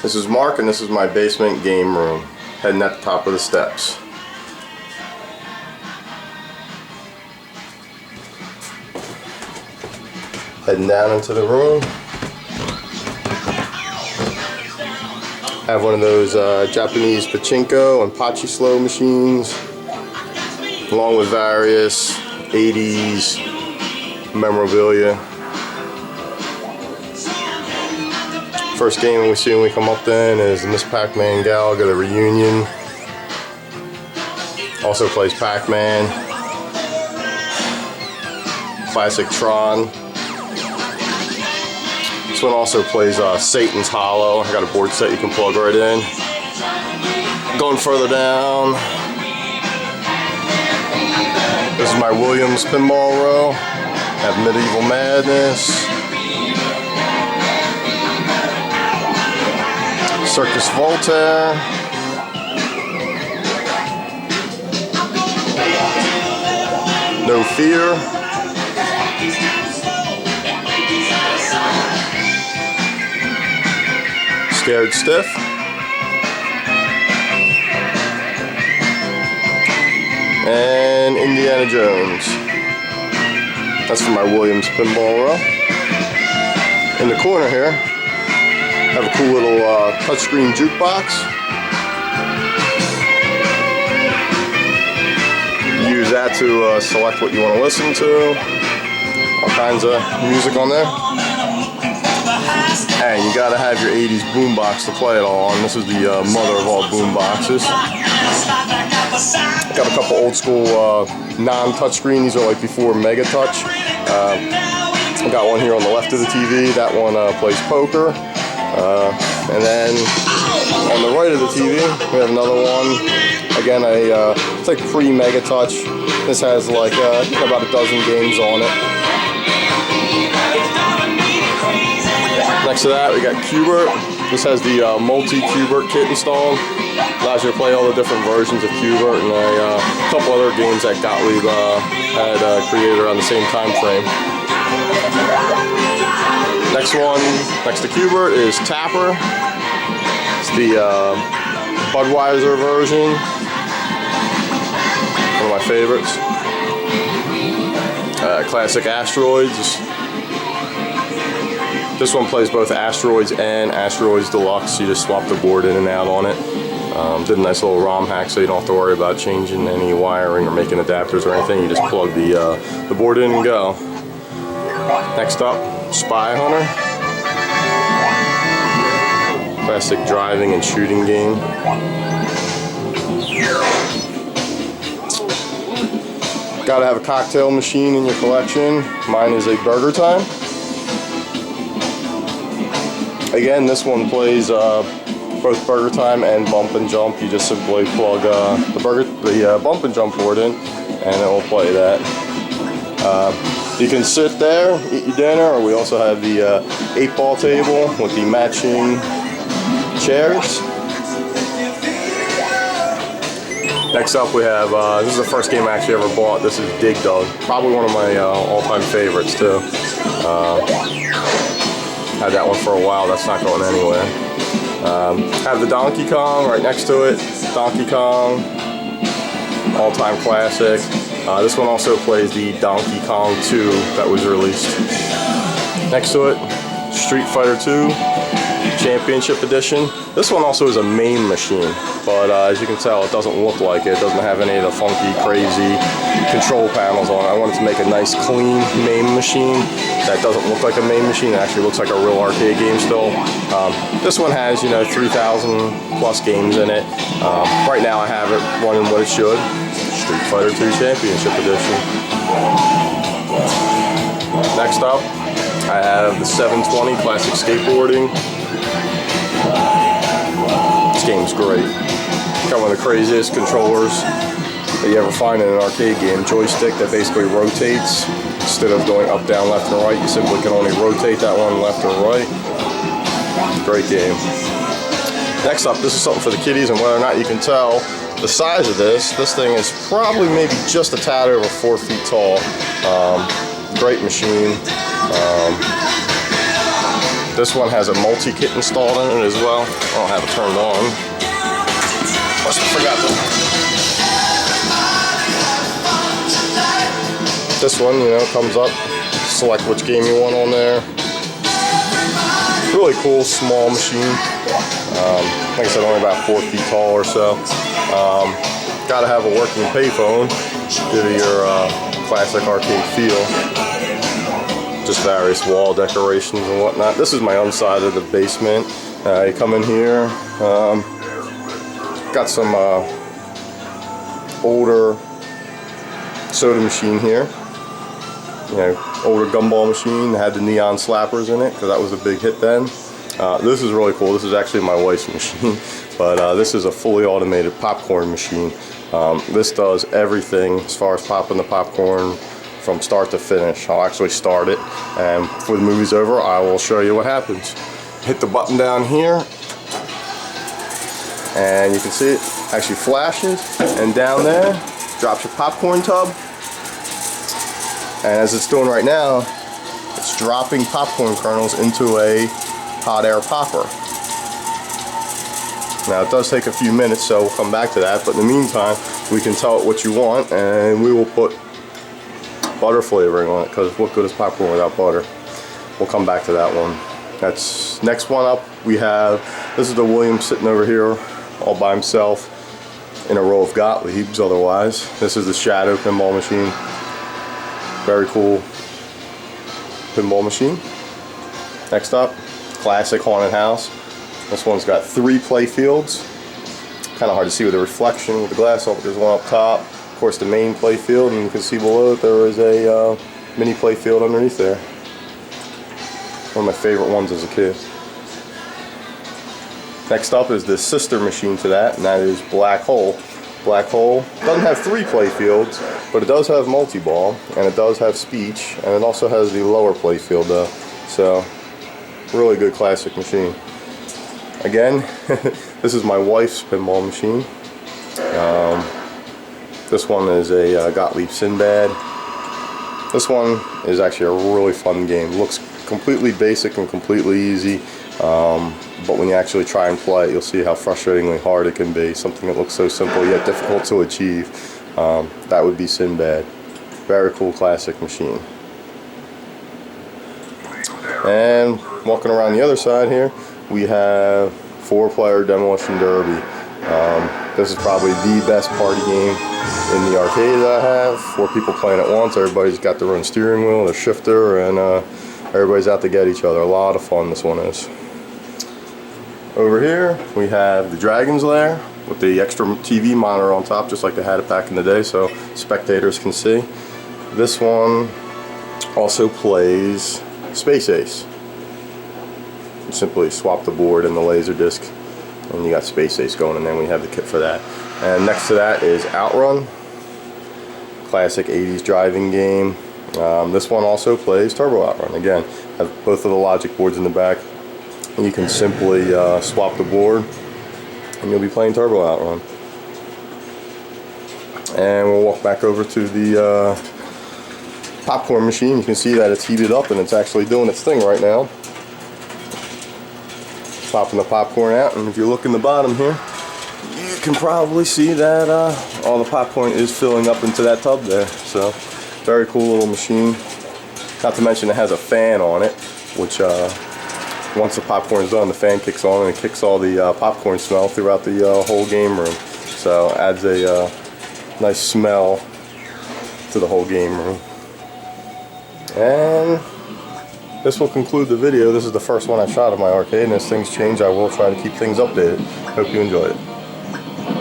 This is Mark, and this is my basement game room, heading at the top of the steps. Heading down into the room. Have one of those Japanese pachinko and pachislo machines, along with various 80s memorabilia. First game we see when we come up then is the Miss Pac-Man Galaga, the reunion. Also plays Pac-Man. Classic Tron. This one also plays Satan's Hollow. I got a board set you can plug right in. Going further down, this is my Williams pinball row. I have Medieval Madness, Circus Voltaire, No Fear, Scared Stiff, and Indiana Jones. That's for my Williams pinball row. In the corner here, I have a cool little touchscreen jukebox. Use that to select what you want to listen to. All kinds of music on there. And you gotta have your 80s boombox to play it all on. This is the mother of all boomboxes. Got a couple old school non-touchscreen. These are like before Mega Touch. I got one here on the left of the TV. That one plays poker. And then on the right of the TV, we have another one. Again, it's like pre-Mega Touch. This has like about a dozen games on it. Next to that, we got Q*bert. This has the multi-Q*bert kit installed. Allows you to play all the different versions of Q*bert and a couple other games that Gottlieb had created around the same time frame. Next one, next to Q*bert, is Tapper. It's the Budweiser version. One of my favorites. Classic Asteroids. This one plays both Asteroids and Asteroids Deluxe. You just swap the board in and out on it. Did a nice little ROM hack so you don't have to worry about changing any wiring or making adapters or anything. You just plug the board in and go. Next up, Spy Hunter. Classic driving and shooting game. Gotta have a cocktail machine in your collection. Mine is a Burger Time. Again, this one plays both Burger Time and Bump and Jump. You just simply plug the Bump and Jump board in, and it will play that. You can sit there, eat your dinner, or we also have the 8-ball table with the matching chairs. Next up, we have this is the first game I actually ever bought. This is Dig Dug, probably one of my all-time favorites too. Had that one for a while, that's not going anywhere. Have the Donkey Kong right next to it. Donkey Kong, all-time classic. This one also plays the Donkey Kong 2 that was released. Next to it, Street Fighter 2 Championship Edition. This one also is a MAME machine, but as you can tell, it doesn't look like it. It doesn't have any of the funky, crazy control panels on it. I wanted to make a nice, clean MAME machine that doesn't look like a MAME machine. It actually looks like a real arcade game still. This one has, 3,000 plus games in it. Right now I have it running what it should. Street Fighter 2 Championship Edition. Next up, I have the 720 Classic Skateboarding. This game's great. Got one of the craziest controllers that you ever find in an arcade game. Joystick that basically rotates. Instead of going up, down, left, and right, you simply can only rotate that one left or right. Great game. Next up, this is something for the kiddies, and whether or not you can tell the size of this thing is probably maybe just a tad over 4 feet tall. Great machine. This one has a multi-kit installed in it as well. I don't have it turned on. Must have forgot to. This one, you know, comes up, select which game you want on there. Really cool, small machine. Like I said, only about 4 feet tall or so. Gotta have a working payphone, give it your classic arcade feel. Just various wall decorations and whatnot. This is my inside of the basement. You come in here, got some older soda machine here. You know, older gumball machine, had the neon slappers in it because that was a big hit then. This is really cool. This is actually my wife's machine, but this is a fully automated popcorn machine. This does everything as far as popping the popcorn from start to finish. I'll actually start it, and before the movie's over, I will show you what happens. Hit the button down here, and you can see it actually flashes, and down there drops your popcorn tub. And as it's doing right now, it's dropping popcorn kernels into a hot air popper. Now it does take a few minutes, so we'll come back to that, but in the meantime we can tell it what you want, and we will put butter flavoring on it, because what good is popcorn without butter? We'll come back to that one. That's next one up. We have, this is the William sitting over here all by himself in a row of Gottliebs otherwise. This is the Shadow pinball machine. Very cool pinball machine. Next up, classic haunted house. This one's got 3 play fields. Kind of hard to see with the reflection with the glass up. There's one up top, of course the main play field, and you can see below it there is a mini play field underneath there. One of my favorite ones as a kid. Next up is the sister machine to that, and that is Black Hole. Black Hole doesn't have 3 play fields, but it does have multi-ball, and it does have speech, and it also has the lower play field though. So, really good classic machine. Again, this is my wife's pinball machine. This one is a Gottlieb Sinbad. This one is actually a really fun game. Looks completely basic and completely easy. But when you actually try and play it, you'll see how frustratingly hard it can be. Something that looks so simple yet difficult to achieve. That would be Sinbad. Very cool classic machine. And walking around the other side here, we have 4-player Demolition Derby. This is probably the best party game in the arcade that I have. 4 people playing at once. Everybody's got their own steering wheel, their shifter, and everybody's out to get each other. A lot of fun this one is. Over here we have the Dragon's Lair with the extra TV monitor on top, just like they had it back in the day, so spectators can see. This one also plays Space Ace. You simply swap the board and the laser disc, and you got Space Ace going, and then we have the kit for that. And next to that is Outrun, classic 80s driving game. This one also plays Turbo Outrun. Again, have both of the logic boards in the back. You can simply swap the board and you'll be playing Turbo Outrun. And we'll walk back over to the popcorn machine. You can see that it's heated up and it's actually doing its thing right now. Popping the popcorn out, and if you look in the bottom here, you can probably see that all the popcorn is filling up into that tub there. So, very cool little machine. Not to mention it has a fan on it, which once the popcorn's done, the fan kicks on and it kicks all the popcorn smell throughout the whole game room. So adds a nice smell to the whole game room. And this will conclude the video. This is the first one I shot of my arcade, and as things change I will try to keep things updated. Hope you enjoyed it.